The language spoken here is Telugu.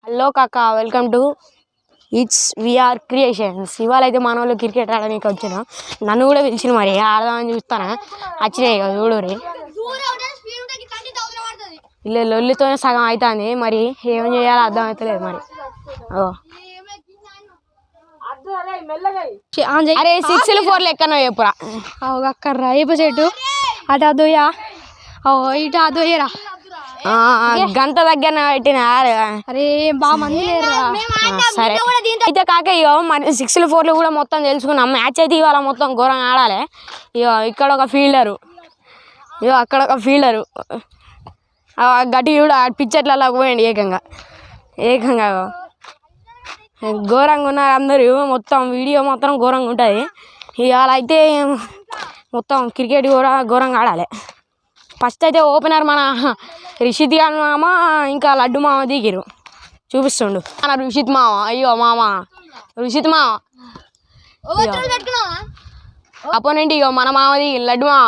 హలో కాకా, welcome to its VR creations. ఇవాళ అయితే మన వాళ్ళు క్రికెట్ ఆడడానికి వచ్చిన నన్ను కూడా పిలిచిన, మరి ఆడదామని చూస్తానా. వచ్చినాయి కదా చూడరి, ఇలా లొల్లితోనే సగం అవుతుంది. మరి ఏం చేయాలో అర్థం అవుతలేదు. మరి అరే 6 4 ఎక్కనో చెప్పురా. అక్కర్రా ఏప చెట్టు అటు అదోయా ఇటు అదోయరా గంట దగ్గర పెట్టిన. అరే బాగా మంది లేరురా. సరే అయితే కాక ఇగో మరి 6 4 కూడా మొత్తం తెలుసుకున్నాం. మ్యాచ్ అయితే ఇవాళ మొత్తం ఘోరంగా ఆడాలి. ఇగో ఇక్కడ ఒక ఫీల్డరు, ఇగో అక్కడ ఒక ఫీల్డరు, గట్టి కూడా పిచ్చట్లలో పోయండి. ఏకంగా ఘోరంగా ఉన్నారు అందరూ. మొత్తం వీడియో మొత్తం ఘోరంగా ఉంటుంది. ఇవాళ అయితే మొత్తం క్రికెట్ కూడా ఘోరంగా ఆడాలి. ఫస్ట్ అయితే ఓపెనర్ మన రిషిత్ గారి మామ ఇంకా లడ్డు మామ దిగిరు. చూపిస్తుండు మన రిషిత్ మామ. అయ్యో మామ రిషిత్ మామ. అపోనెంట్ ఇగో మన మామ దిగి లడ్డు మామ.